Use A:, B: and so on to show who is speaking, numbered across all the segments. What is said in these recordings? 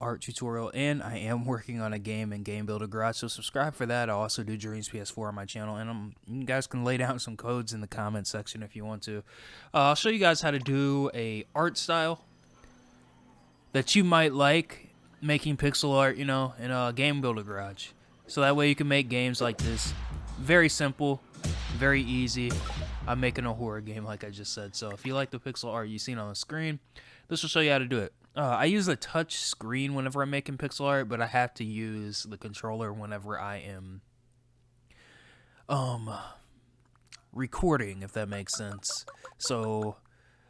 A: art tutorial, and I am working on a game in Game Builder Garage, so subscribe for that. I also do Dreams PS4 on my channel, and you guys can lay down some codes in the comment section if you want to. I'll show you guys how to do a art style that you might like making pixel art, in a Game Builder Garage. So that way you can make games like this. Very simple, very easy. I'm making a horror game like I just said. So if you like the pixel art you've seen on the screen, this will show you how to do it. I use a touch screen whenever I'm making pixel art, but I have to use the controller whenever I am recording, if that makes sense. So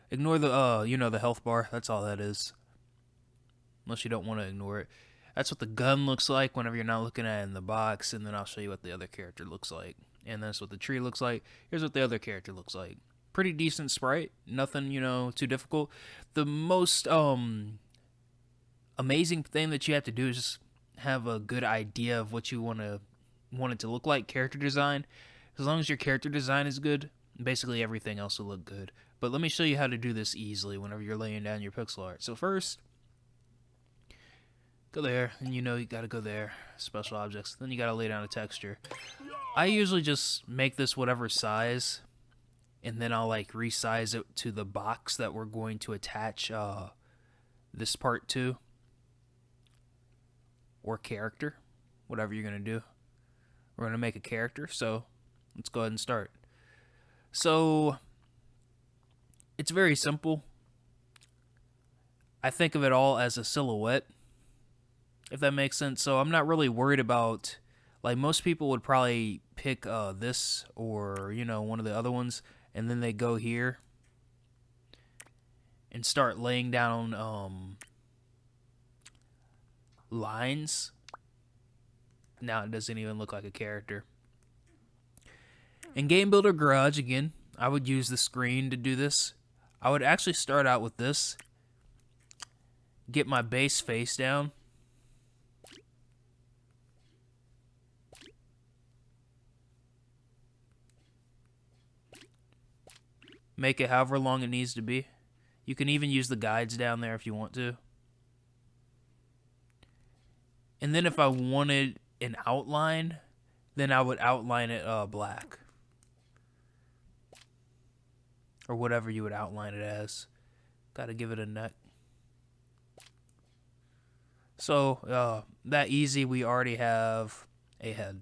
A: ignore the the health bar. That's all that is. Unless you don't want to ignore it. That's what the gun looks like whenever you're not looking at it in the box, and then I'll show you what the other character looks like. And that's what the tree looks like. Here's what the other character looks like. Pretty decent sprite. Nothing, too difficult. The most amazing thing that you have to do is just have a good idea of what you want it to look like. Character design. As long as your character design is good, basically everything else will look good. But let me show you how to do this easily whenever you're laying down your pixel art. So first, go there, and you gotta go there, special objects. Then you gotta lay down a texture. I usually just make this whatever size, and then I'll resize it to the box that we're going to attach this part to, or character, whatever you're gonna do. We're gonna make a character, so let's go ahead and start. So it's very simple. I think of it all as a silhouette, if that makes sense. So I'm not really worried about, most people would probably pick this or, one of the other ones, and then they go here and start laying down lines. Now it doesn't even look like a character. In Game Builder Garage, again, I would use the screen to do this. I would actually start out with this, get my base face down, make it however long it needs to be. You can even use the guides down there if you want to. And then if I wanted an outline, then I would outline it black. Or whatever you would outline it as. Gotta give it a neck. So, that easy, we already have a head.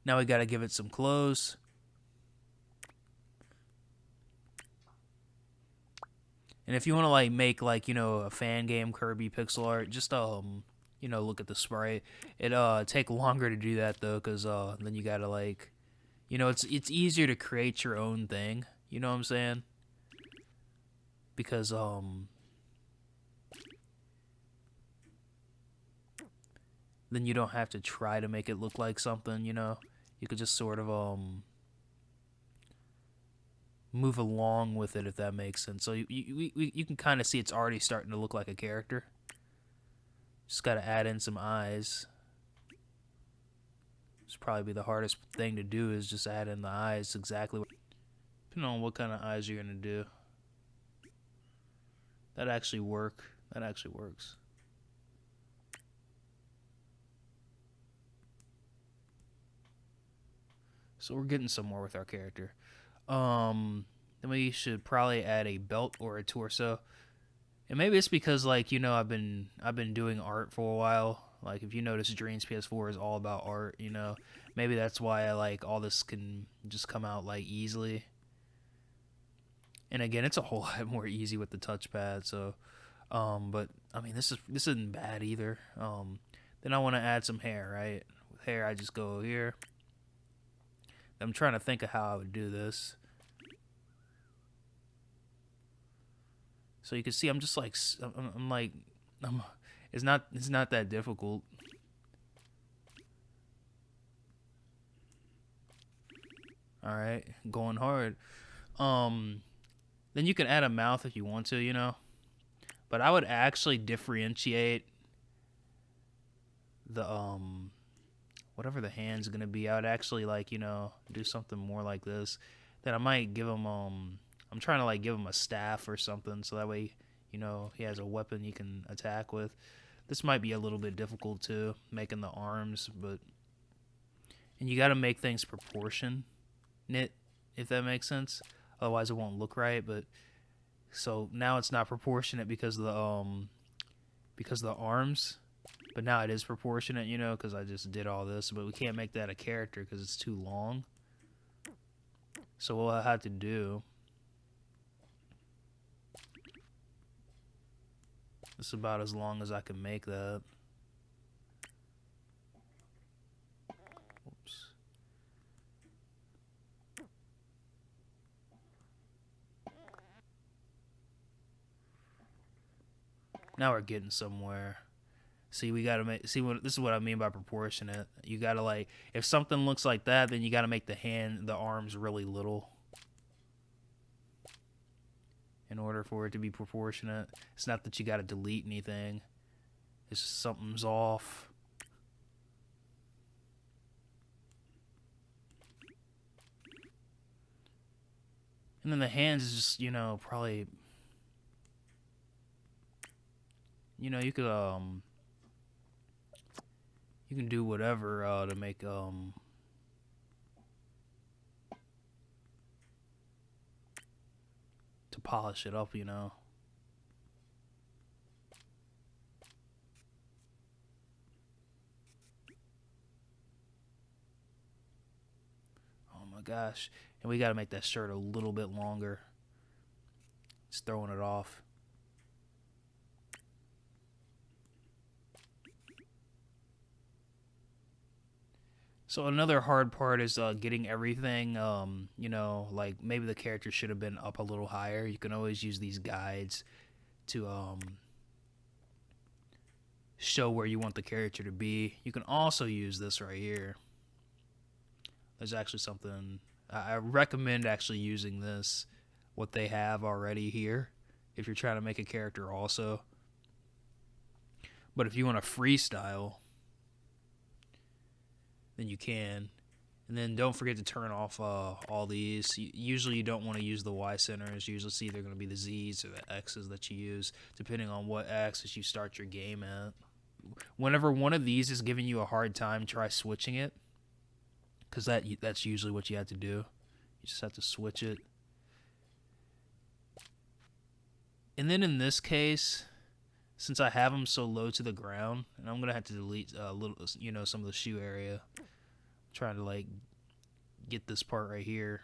A: Now we gotta give it some clothes. And if you want to make a fan game Kirby pixel art, just look at the sprite. It take longer to do that though, cuz then you got to it's easier to create your own thing, you know what I'm saying? Because then you don't have to try to make it look like something, You could just sort of move along with it, if that makes sense. So you can kind of see it's already starting to look like a character. Just got to add in some eyes. It's probably be the hardest thing to do, is just add in the eyes exactly. Depending on what kind of eyes you're going to do. That actually works. So we're getting somewhere with our character. Then we should probably add a belt or a torso. And maybe it's because I've been doing art for a while. If you notice, Dreams PS4 is all about art, Maybe that's why all this can just come out easily. And again, it's a whole lot more easy with the touchpad, so but I mean this isn't bad either. Then I want to add some hair, right? With hair I just go here. I'm trying to think of how I would do this. So you can see I'm just it's not that difficult. All right, going hard. Then you can add a mouth if you want to, But I would actually differentiate the whatever the hand's gonna be. I would actually do something more like this. Then I might give them I'm trying to give them a staff or something, so that way You know, he has a weapon he can attack with. This might be a little bit difficult too, making the arms, but and you got to make things proportionate, if that makes sense. Otherwise, it won't look right. But so now it's not proportionate because of the arms, but now it is proportionate, you know, because I just did all this. But we can't make that a character because it's too long. So what I have to do, it's about as long as I can make that. Oops. Now we're getting somewhere. See, we gotta make. See, what this is what I mean by proportionate. You gotta like, if something looks like that, then you gotta make the arms really little in order for it to be proportionate. It's not that you gotta delete anything. It's just something's off. And then the hands is just, you know, probably, you know, you can do whatever to make to polish it up, you know. Oh my gosh. And we gotta make that shirt a little bit longer. Just throwing it off. So another hard part is getting everything, you know, like maybe the character should have been up a little higher. You can always use these guides to show where you want the character to be. You can also use this right here. There's actually something, I recommend actually using this, what they have already here, if you're trying to make a character also. But if you want to freestyle, then you can. And then don't forget to turn off all these. Usually you don't want to use the Y centers. Usually it's either going to be the Z's or the X's that you use, depending on what axis you start your game at. Whenever one of these is giving you a hard time, try switching it, because that's usually what you have to do. You just have to switch it. And then in this case, since I have them so low to the ground, and I'm gonna have to delete a little, you know, some of the shoe area. I'm trying to like get this part right here.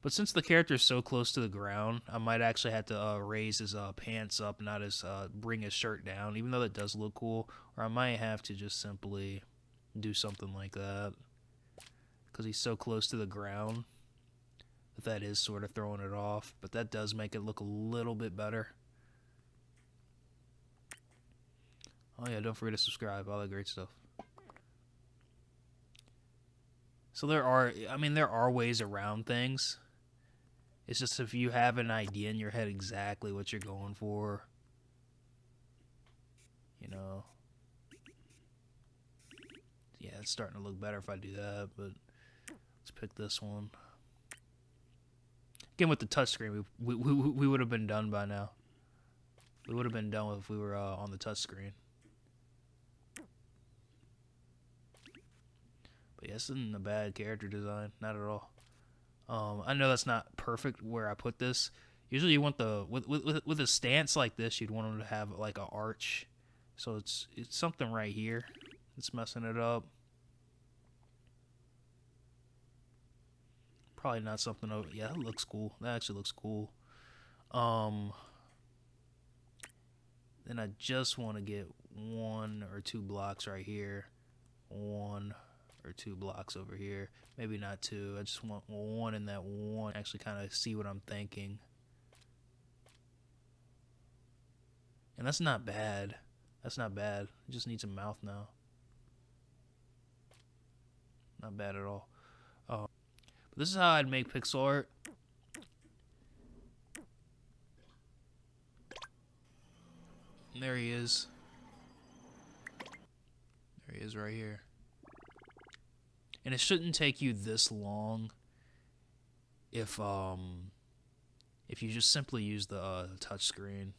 A: But since the character is so close to the ground, I might actually have to raise his pants up, not his bring his shirt down, even though that does look cool. Or I might have to just simply do something like that, because he's so close to the ground that is sort of throwing it off. But that does make it look a little bit better. Oh yeah, don't forget to subscribe, all that great stuff. So there are ways around things. It's just if you have an idea in your head exactly what you're going for, you know. Yeah, it's starting to look better if I do that, but let's pick this one. Again, with the touchscreen, we would have been done by now. We would have been done if we were on the touchscreen. But yeah, this isn't a bad character design, not at all. I know that's not perfect where I put this. Usually you want with a stance like this, you'd want them to have like an arch. So it's something right here that's messing it up. Probably not something over. Yeah, that looks cool. That actually looks cool. Then I just want to get 1 or 2 blocks right here. 1 or 2 blocks over here. Maybe not 2. I just want 1 in that 1. Actually kind of see what I'm thinking. And that's not bad. That's not bad. It just needs a mouth now. Not bad at all. But this is how I'd make pixel art. And there he is. There he is right here. And it shouldn't take you this long if if you just simply use the touch screen.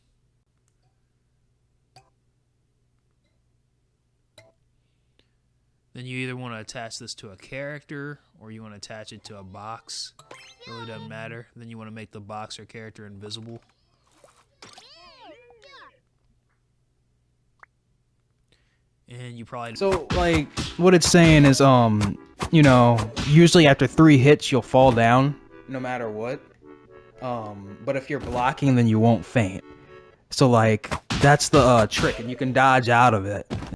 A: Then you either want to attach this to a character or you want to attach it to a box. It really doesn't matter. Then you want to make the box or character invisible. And you probably...
B: So, like, what it's saying is, you know, usually after 3 hits, you'll fall down, no matter what. But if you're blocking, then you won't faint. So, like, that's the trick, and you can dodge out of it.